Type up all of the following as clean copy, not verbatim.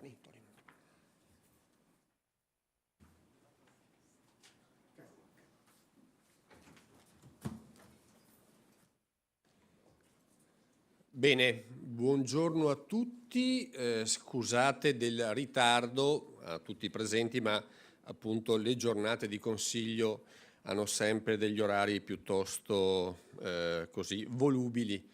Tony. Bene, buongiorno a tutti, scusate del ritardo a tutti i presenti, ma appunto le giornate di consiglio hanno sempre degli orari piuttosto così volubili.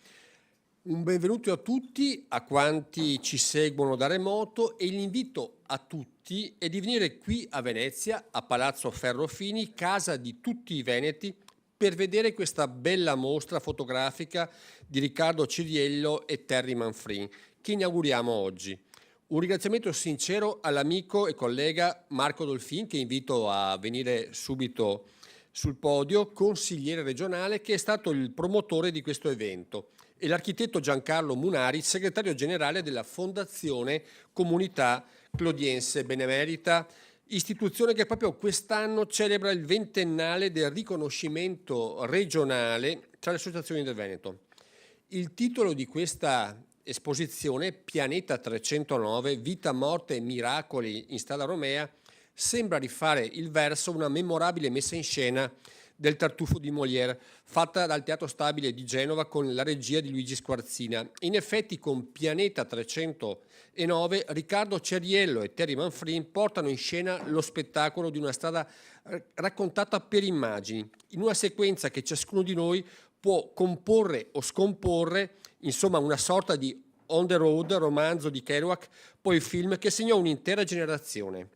Un benvenuto a tutti, a quanti ci seguono da remoto, e l'invito a tutti è di venire qui a Venezia, a Palazzo Ferrofini, casa di tutti i veneti, per vedere questa bella mostra fotografica di Riccardo Ciriello e Terry Manfrin, che inauguriamo oggi. Un ringraziamento sincero all'amico e collega Marco Dolfin, che invito a venire subito sul podio, consigliere regionale, che è stato il promotore di questo evento, e l'architetto Giancarlo Munari, segretario generale della Fondazione Comunità Clodiense Benemerita, istituzione che proprio quest'anno celebra il 20ennale del riconoscimento regionale tra le associazioni del Veneto. Il titolo di questa esposizione, Pianeta 309, Vita, Morte e Miracoli in Strada Romea, sembra rifare il verso una memorabile messa in scena del Tartufo di Molière, fatta dal Teatro Stabile di Genova con la regia di Luigi Squarzina. In effetti, con Pianeta 309, Riccardo Ciriello e Terry Manfrin portano in scena lo spettacolo di una strada raccontata per immagini, in una sequenza che ciascuno di noi può comporre o scomporre, insomma una sorta di On the Road, romanzo di Kerouac, poi film che segnò un'intera generazione.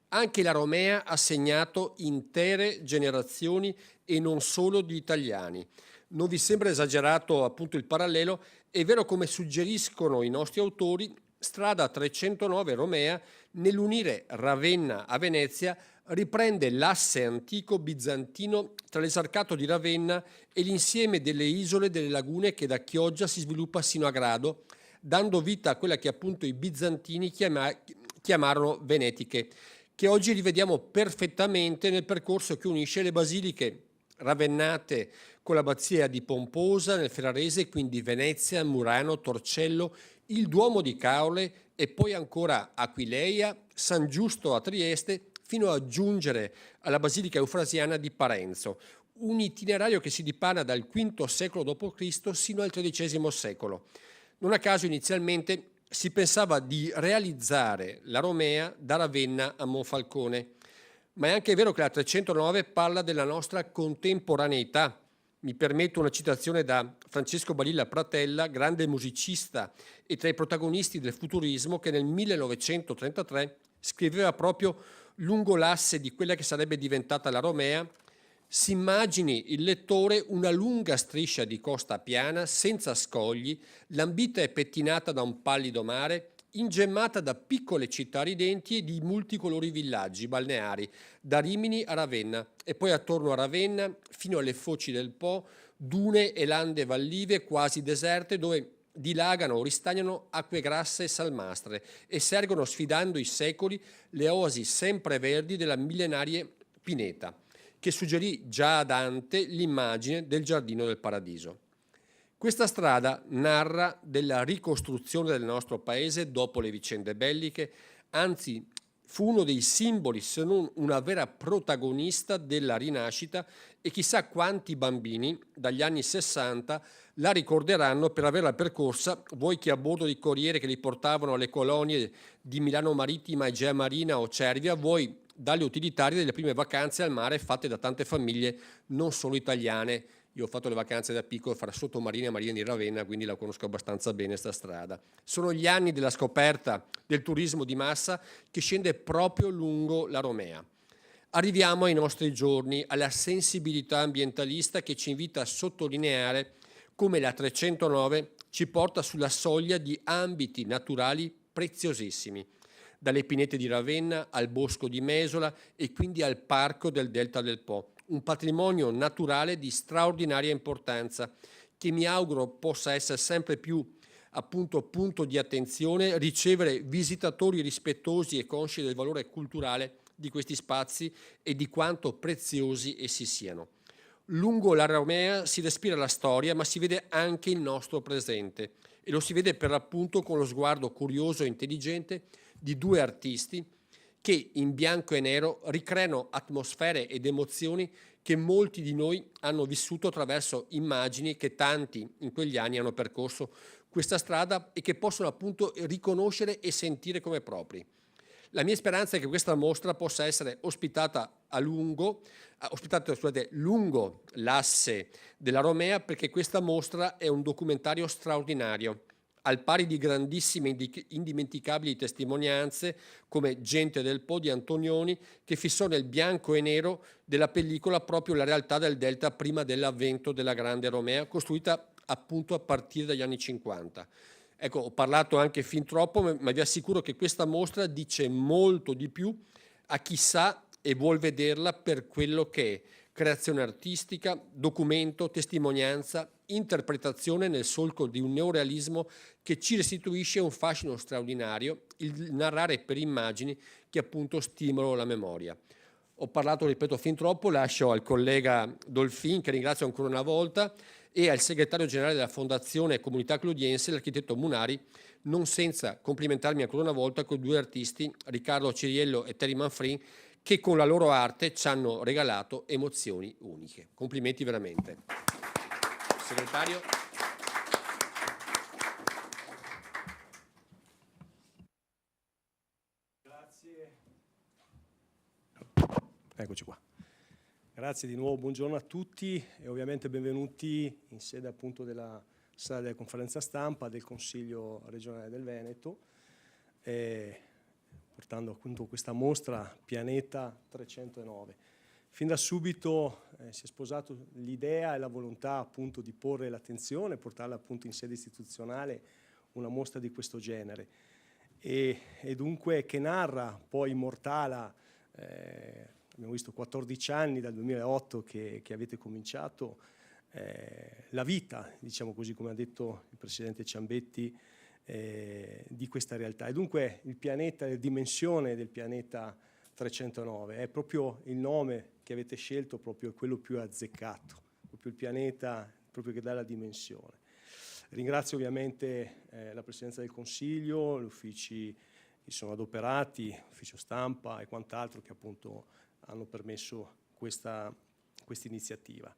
Anche la Romea ha segnato intere generazioni e non solo di italiani. Non vi sembra esagerato appunto il parallelo? È vero, come suggeriscono i nostri autori, Strada 309 Romea, nell'unire Ravenna a Venezia, riprende l'asse antico bizantino tra l'esarcato di Ravenna e l'insieme delle isole delle lagune che da Chioggia si sviluppa sino a Grado, dando vita a quella che appunto i bizantini chiamarono Venetiche, che oggi rivediamo perfettamente nel percorso che unisce le basiliche ravennate con l'abbazia di Pomposa nel Ferrarese, quindi Venezia, Murano, Torcello, il Duomo di Caorle e poi ancora Aquileia, San Giusto a Trieste, fino a giungere alla Basilica Eufrasiana di Parenzo, un itinerario che si dipana dal V secolo d.C. sino al XIII secolo. Non a caso inizialmente si pensava di realizzare la Romea da Ravenna a Monfalcone, ma è anche vero che la 309 parla della nostra contemporaneità. Mi permetto una citazione da Francesco Balilla Pratella, grande musicista e tra i protagonisti del futurismo, che nel 1933 scriveva proprio lungo l'asse di quella che sarebbe diventata la Romea: si immagini il lettore una lunga striscia di costa piana, senza scogli, lambita e pettinata da un pallido mare, ingemmata da piccole città ridenti e di multicolori villaggi balneari, da Rimini a Ravenna, e poi attorno a Ravenna, fino alle foci del Po, dune e lande vallive quasi deserte, dove dilagano o ristagnano acque grasse e salmastre e sergono, sfidando i secoli, le oasi sempreverdi della millenaria pineta, che suggerì già a Dante l'immagine del giardino del paradiso. Questa strada narra della ricostruzione del nostro paese dopo le vicende belliche, anzi fu uno dei simboli, se non una vera protagonista della rinascita, e chissà quanti bambini dagli anni 60 la ricorderanno per averla percorsa, vuoi che a bordo di corriere che li portavano alle colonie di Milano Marittima, Egea Marina o Cervia, vuoi dalle utilitarie delle prime vacanze al mare fatte da tante famiglie non solo italiane. Io ho fatto le vacanze da piccolo fra Sottomarina e Marina di Ravenna, quindi la conosco abbastanza bene sta strada. Sono gli anni della scoperta del turismo di massa che scende proprio lungo la Romea. Arriviamo ai nostri giorni, alla sensibilità ambientalista che ci invita a sottolineare come la 309 ci porta sulla soglia di ambiti naturali preziosissimi, dalle pinete di Ravenna al bosco di Mesola e quindi al parco del Delta del Po, un patrimonio naturale di straordinaria importanza che mi auguro possa essere sempre più appunto punto di attenzione, ricevere visitatori rispettosi e consci del valore culturale di questi spazi e di quanto preziosi essi siano. Lungo la Romea si respira la storia, ma si vede anche il nostro presente, e lo si vede per l'appunto con lo sguardo curioso e intelligente di due artisti che in bianco e nero ricreano atmosfere ed emozioni che molti di noi hanno vissuto attraverso immagini che tanti in quegli anni hanno percorso questa strada e che possono appunto riconoscere e sentire come propri. La mia speranza è che questa mostra possa essere ospitata lungo l'asse della Romea, perché questa mostra è un documentario straordinario, al pari di grandissime indimenticabili testimonianze come Gente del Po di Antonioni, che fissò nel bianco e nero della pellicola proprio la realtà del Delta prima dell'avvento della Grande Romea, costruita appunto a partire dagli anni 50. Ecco, ho parlato anche fin troppo, ma vi assicuro che questa mostra dice molto di più a chi sa e vuol vederla per quello che è: creazione artistica, documento, testimonianza, interpretazione nel solco di un neorealismo che ci restituisce un fascino straordinario, il narrare per immagini che appunto stimolano la memoria. Ho parlato, ripeto, fin troppo, lascio al collega Dolfin, che ringrazio ancora una volta, e al segretario generale della Fondazione Comunità Clodiense, l'architetto Munari, non senza complimentarmi ancora una volta con due artisti, Riccardo Ciriello e Terry Manfrin, che con la loro arte ci hanno regalato emozioni uniche. Complimenti veramente. Segretario. Grazie. Eccoci qua. Grazie di nuovo, buongiorno a tutti e ovviamente benvenuti in sede appunto della sala della conferenza stampa del Consiglio regionale del Veneto, portando appunto questa mostra Pianeta 309. Fin da subito si è sposato l'idea e la volontà appunto di porre l'attenzione, portarla appunto in sede istituzionale una mostra di questo genere e dunque che narra, poi immortala, abbiamo visto 14 anni dal 2008 che avete cominciato, la vita, diciamo così, come ha detto il Presidente Ciambetti, di questa realtà. E dunque il pianeta, la dimensione del pianeta 309 è proprio il nome che avete scelto, proprio quello più azzeccato, proprio il pianeta proprio che dà la dimensione. Ringrazio ovviamente la Presidenza del Consiglio, gli uffici che sono adoperati, ufficio stampa e quant'altro che appunto hanno permesso questa iniziativa.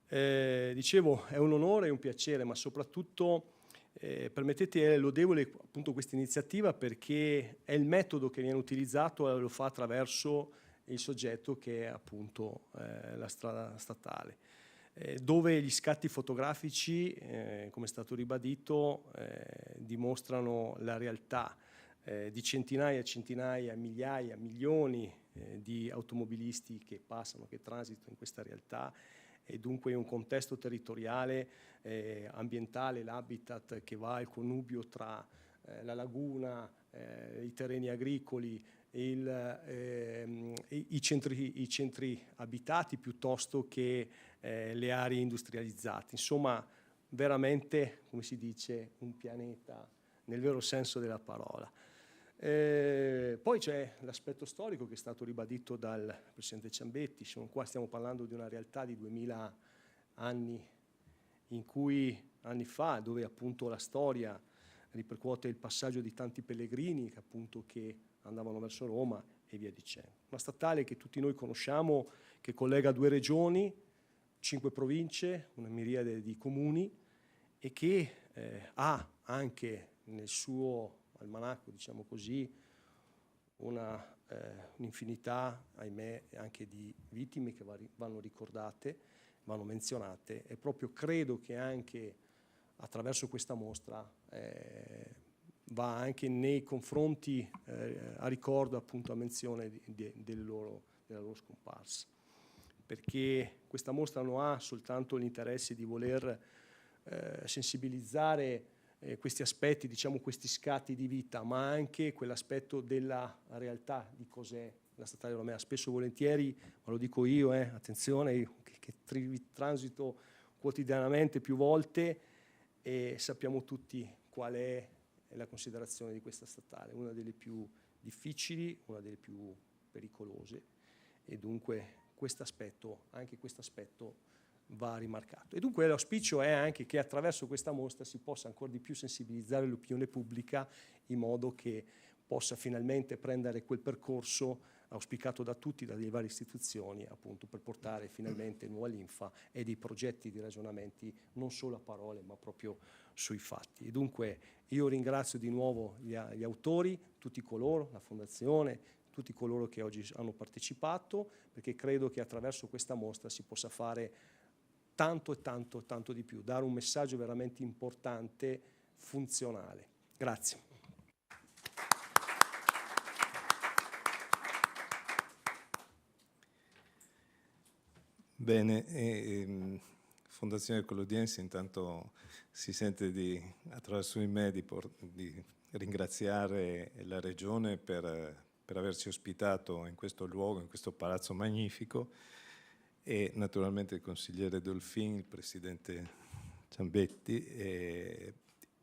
Dicevo, è un onore e un piacere, ma soprattutto permettete, è lodevole appunto questa iniziativa perché è il metodo che viene utilizzato e lo fa attraverso il soggetto che è appunto la strada statale, dove gli scatti fotografici, come è stato ribadito, dimostrano la realtà di centinaia e centinaia, migliaia, milioni di automobilisti che passano, che transitano in questa realtà, e dunque in un contesto territoriale, ambientale, l'habitat che va al connubio tra la laguna, i terreni agricoli, i centri abitati piuttosto che le aree industrializzate. Insomma, veramente, come si dice, un pianeta nel vero senso della parola. Poi c'è l'aspetto storico che è stato ribadito dal Presidente Ciambetti. Qua stiamo parlando di una realtà di 2000 anni, anni fa, dove appunto la storia ripercuote il passaggio di tanti pellegrini che andavano verso Roma e via dicendo. Una statale che tutti noi conosciamo, che collega 2 regioni, 5 province, una miriade di comuni e che ha anche nel suo almanacco, diciamo così, un'infinità, ahimè, anche di vittime che vanno ricordate, vanno menzionate, e proprio credo che anche attraverso questa mostra va anche nei confronti a ricordo, appunto, a menzione della loro scomparsa, perché questa mostra non ha soltanto l'interesse di voler sensibilizzare questi aspetti, diciamo questi scatti di vita, ma anche quell'aspetto della realtà di cos'è la statale romea. Spesso e volentieri, ma lo dico io, attenzione, che transito quotidianamente più volte e sappiamo tutti qual è la considerazione di questa statale, una delle più difficili, una delle più pericolose, e dunque anche questo aspetto va rimarcato. E dunque l'auspicio è anche che attraverso questa mostra si possa ancora di più sensibilizzare l'opinione pubblica in modo che possa finalmente prendere quel percorso auspicato da tutti, dalle varie istituzioni, appunto per portare finalmente nuova linfa e dei progetti di ragionamenti non solo a parole ma proprio sui fatti. E dunque io ringrazio di nuovo gli autori, tutti coloro, la Fondazione, tutti coloro che oggi hanno partecipato, perché credo che attraverso questa mostra si possa fare tanto e tanto, tanto di più, dare un messaggio veramente importante, funzionale. Grazie. Bene, Fondazione Collodiense intanto si sente attraverso di me di ringraziare la Regione per averci ospitato in questo luogo, in questo palazzo magnifico, e naturalmente il consigliere Dolfin, il presidente Ciambetti.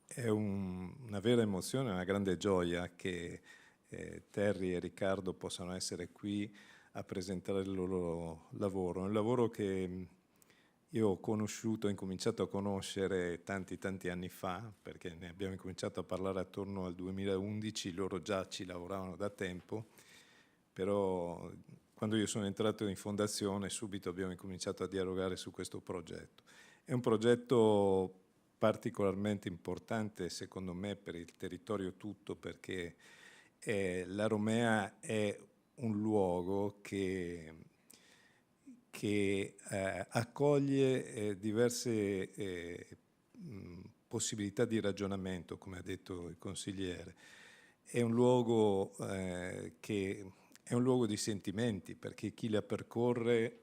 È una vera emozione, una grande gioia che Terry e Riccardo possano essere qui a presentare il loro lavoro. È un lavoro che io ho conosciuto, ho incominciato a conoscere tanti anni fa, perché ne abbiamo incominciato a parlare attorno al 2011, loro già ci lavoravano da tempo, però quando io sono entrato in fondazione subito abbiamo incominciato a dialogare su questo progetto. È un progetto particolarmente importante secondo me per il territorio tutto, perché la Romea è un luogo che accoglie diverse possibilità di ragionamento, come ha detto il consigliere. È un luogo che è un luogo di sentimenti, perché chi la percorre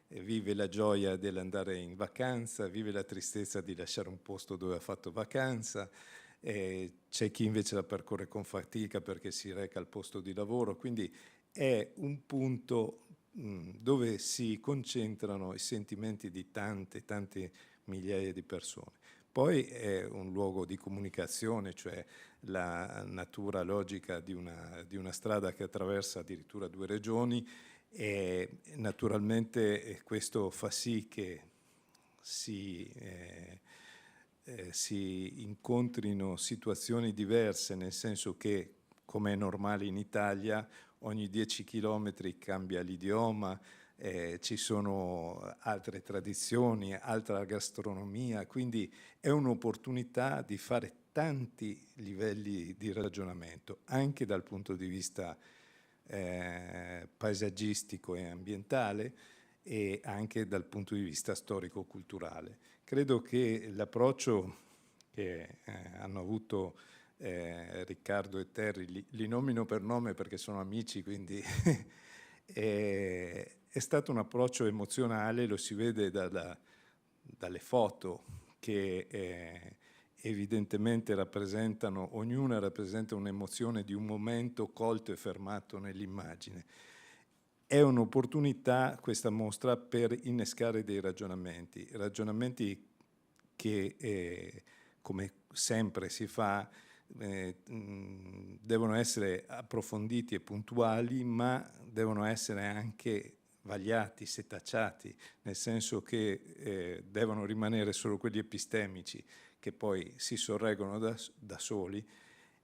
vive la gioia dell'andare in vacanza, vive la tristezza di lasciare un posto dove ha fatto vacanza, c'è chi invece la percorre con fatica perché si reca al posto di lavoro, quindi è un punto dove si concentrano i sentimenti di tante migliaia di persone. Poi è un luogo di comunicazione, cioè la natura logica di una strada che attraversa addirittura 2 regioni, e naturalmente questo fa sì che si incontrino situazioni diverse, nel senso che, come è normale in Italia, ogni 10 chilometri cambia l'idioma, ci sono altre tradizioni, altra gastronomia, quindi è un'opportunità di fare tanti livelli di ragionamento, anche dal punto di vista paesaggistico e ambientale, e anche dal punto di vista storico-culturale. Credo che l'approccio che hanno avuto Riccardo e Terry, li nomino per nome perché sono amici, quindi è stato un approccio emozionale, lo si vede dalle foto che evidentemente ognuna rappresenta un'emozione di un momento colto e fermato nell'immagine. È un'opportunità, questa mostra, per innescare dei ragionamenti che, come sempre si fa, devono essere approfonditi e puntuali, ma devono essere anche vagliati, setacciati, nel senso che devono rimanere solo quelli epistemici che poi si sorreggono da soli,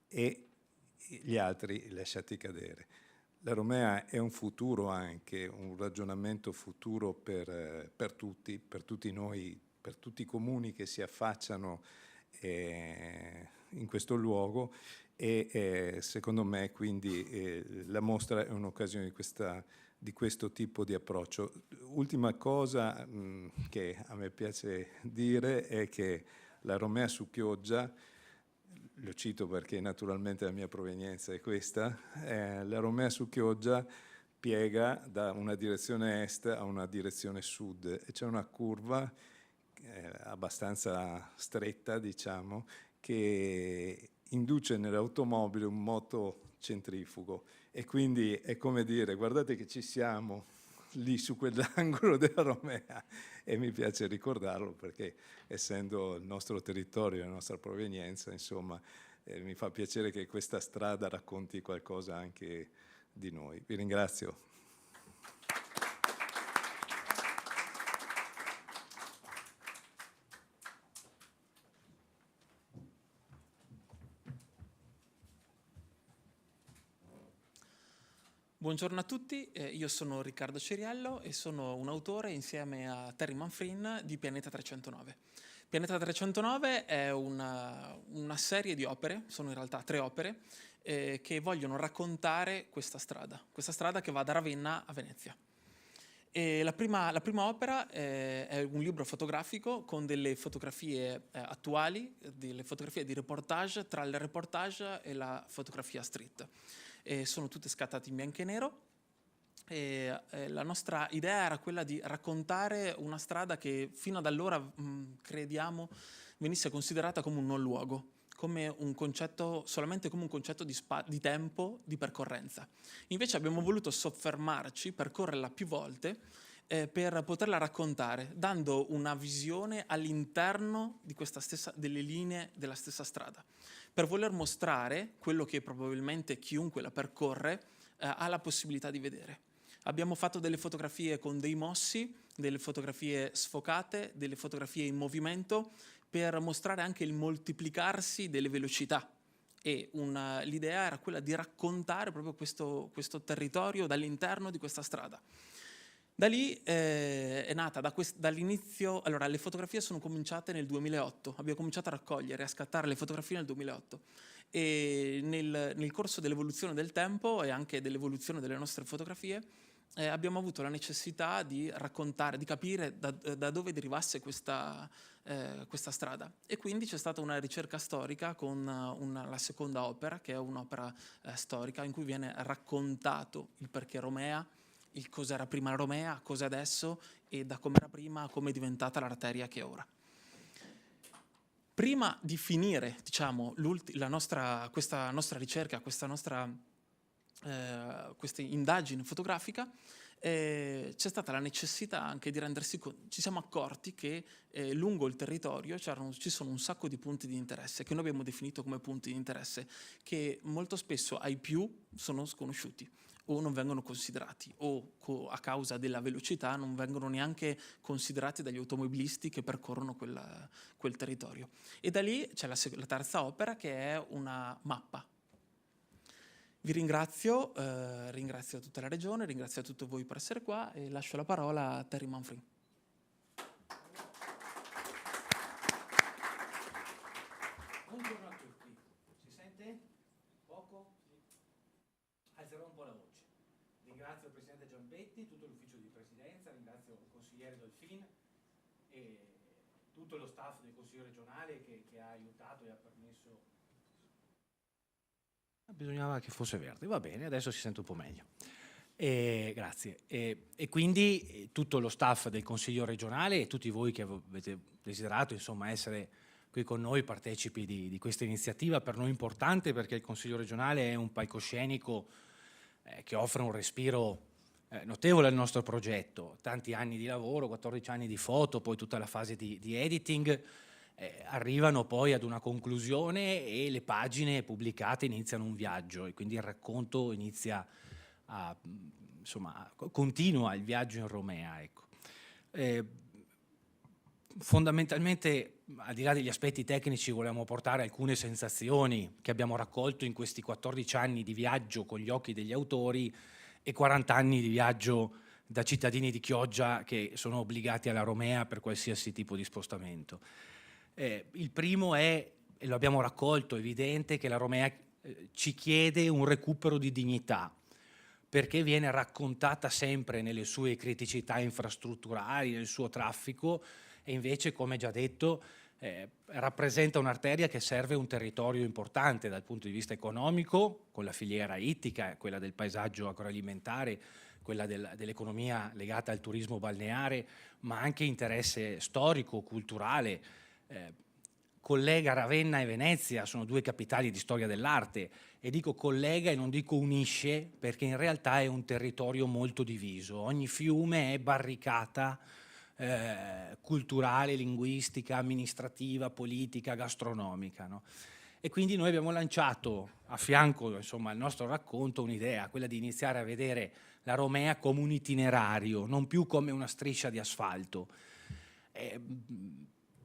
e gli altri lasciati cadere. La Romea è un futuro, anche un ragionamento futuro per tutti noi, per tutti i comuni che si affacciano in questo luogo, e secondo me quindi la mostra è un'occasione di questo tipo di approccio. Ultima cosa che a me piace dire è che la Romea su Chioggia, lo cito perché naturalmente la mia provenienza è questa, la Romea su Chioggia piega da una direzione est a una direzione sud, e c'è una curva abbastanza stretta, diciamo, che induce nell'automobile un moto centrifugo, e quindi è come dire: guardate che ci siamo lì su quell'angolo della Romea, e mi piace ricordarlo perché, essendo il nostro territorio, la nostra provenienza, insomma, mi fa piacere che questa strada racconti qualcosa anche di noi. Vi ringrazio. Buongiorno a tutti, io sono Riccardo Ceriello e sono un autore insieme a Terry Manfrin di Pianeta 309. Pianeta 309 è una serie di opere, sono in realtà 3 opere, che vogliono raccontare questa strada che va da Ravenna a Venezia. E la prima opera è un libro fotografico con delle fotografie attuali, delle fotografie di reportage tra il reportage e la fotografia street. Sono tutte scattate in bianco e nero. La nostra idea era quella di raccontare una strada che fino ad allora crediamo venisse considerata come un non luogo, come un concetto, solamente come un concetto di tempo, di percorrenza. Invece abbiamo voluto soffermarci, percorrerla più volte per poterla raccontare, dando una visione all'interno di delle linee della stessa strada, per voler mostrare quello che probabilmente chiunque la percorre ha la possibilità di vedere. Abbiamo fatto delle fotografie con dei mossi, delle fotografie sfocate, delle fotografie in movimento, per mostrare anche il moltiplicarsi delle velocità. E l'idea era quella di raccontare proprio questo territorio dall'interno di questa strada. Da lì è nata, dall'inizio, allora le fotografie sono cominciate nel 2008, abbiamo cominciato a raccogliere, a scattare le fotografie nel 2008 e nel corso dell'evoluzione del tempo e anche dell'evoluzione delle nostre fotografie abbiamo avuto la necessità di raccontare, di capire da dove derivasse questa strada, e quindi c'è stata una ricerca storica con la seconda opera, che è un'opera storica in cui viene raccontato il perché Romea, il cos'era prima la Romea, cos'è adesso e da come era prima a come è diventata l'arteria che è ora. Prima di finire, diciamo, questa nostra ricerca, questa indagine fotografica, c'è stata la necessità anche di rendersi conto, ci siamo accorti che lungo il territorio ci sono un sacco di punti di interesse che noi abbiamo definito come punti di interesse, che molto spesso ai più sono sconosciuti o non vengono considerati, o a causa della velocità non vengono neanche considerati dagli automobilisti che percorrono quel territorio. E da lì c'è la terza opera, che è una mappa. Vi ringrazio, ringrazio tutta la Regione, ringrazio a tutti voi per essere qua e lascio la parola a Terry Manfrin. Buongiorno a tutti, si sente? Poco? Alzerò un po' la voce. Ringrazio il Presidente Giampetti, tutto l'ufficio di Presidenza, ringrazio il consigliere Dolfin e tutto lo staff del Consiglio regionale che ha aiutato e ha permesso. Bisognava che fosse verde, va bene, adesso si sente un po' meglio. Grazie. E quindi tutto lo staff del Consiglio regionale e tutti voi che avete desiderato insomma essere qui con noi partecipi di questa iniziativa, per noi importante perché il Consiglio regionale è un palcoscenico che offre un respiro notevole al nostro progetto. Tanti anni di lavoro, 14 anni di foto, poi tutta la fase di editing, arrivano poi ad una conclusione e le pagine pubblicate iniziano un viaggio e quindi il racconto inizia continua il viaggio in Romea, ecco. Fondamentalmente, al di là degli aspetti tecnici, volevamo portare alcune sensazioni che abbiamo raccolto in questi 14 anni di viaggio con gli occhi degli autori e 40 anni di viaggio da cittadini di Chioggia che sono obbligati alla Romea per qualsiasi tipo di spostamento. Il primo è, e lo abbiamo raccolto, evidente che la Romea ci chiede un recupero di dignità, perché viene raccontata sempre nelle sue criticità infrastrutturali, nel suo traffico, e invece, come già detto, rappresenta un'arteria che serve un territorio importante dal punto di vista economico, con la filiera ittica, quella del paesaggio agroalimentare, quella dell'economia legata al turismo balneare, ma anche interesse storico, culturale. Collega Ravenna e Venezia, sono due capitali di storia dell'arte, e dico collega e non dico unisce perché in realtà è un territorio molto diviso. Ogni fiume è barricata culturale, linguistica, amministrativa, politica, gastronomica, no? E quindi noi abbiamo lanciato a fianco insomma al nostro racconto un'idea, quella di iniziare a vedere la Romea come un itinerario, non più come una striscia di asfalto.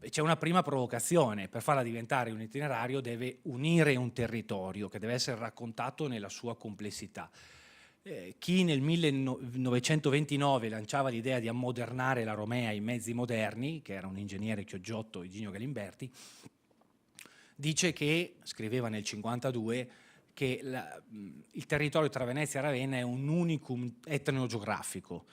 C'è una prima provocazione: per farla diventare un itinerario deve unire un territorio che deve essere raccontato nella sua complessità. chi nel 1929 lanciava l'idea di ammodernare la Romea ai mezzi moderni, che era un ingegnere chioggiotto, Iginio Galimberti, dice che, scriveva nel 1952, che il territorio tra Venezia e Ravenna è un unicum etnogeografico.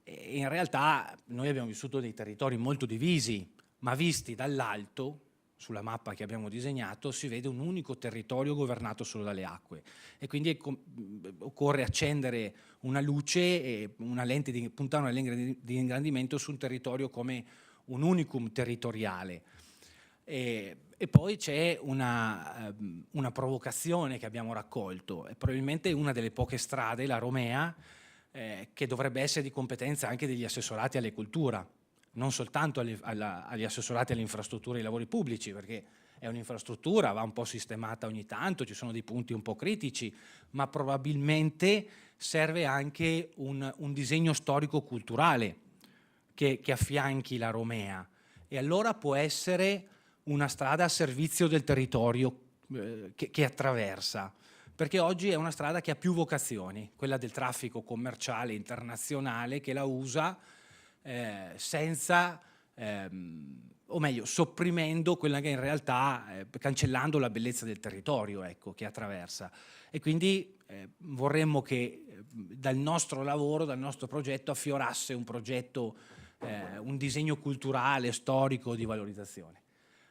E in realtà noi abbiamo vissuto dei territori molto divisi, ma visti dall'alto, sulla mappa che abbiamo disegnato, si vede un unico territorio governato solo dalle acque. E quindi occorre accendere una luce e puntare una lente di ingrandimento su un territorio come un unicum territoriale. E poi c'è una provocazione che abbiamo raccolto, è probabilmente una delle poche strade, la Romea, che dovrebbe essere di competenza anche degli assessorati alle cultura, non soltanto agli assessorati alle infrastrutture e ai lavori pubblici, perché è un'infrastruttura, va un po' sistemata ogni tanto, ci sono dei punti un po' critici, ma probabilmente serve anche un disegno storico-culturale che affianchi la Romea, e allora può essere una strada a servizio del territorio che attraversa, perché oggi è una strada che ha più vocazioni, quella del traffico commerciale internazionale, che la usa senza, o meglio, sopprimendo quella che in realtà, cancellando la bellezza del territorio, ecco, che attraversa. E quindi vorremmo che dal nostro lavoro, dal nostro progetto, affiorasse un progetto, un disegno culturale, storico, di valorizzazione.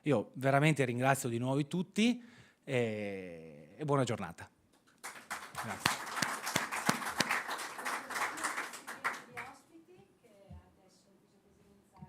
Io veramente ringrazio di nuovo tutti e buona giornata. Grazie.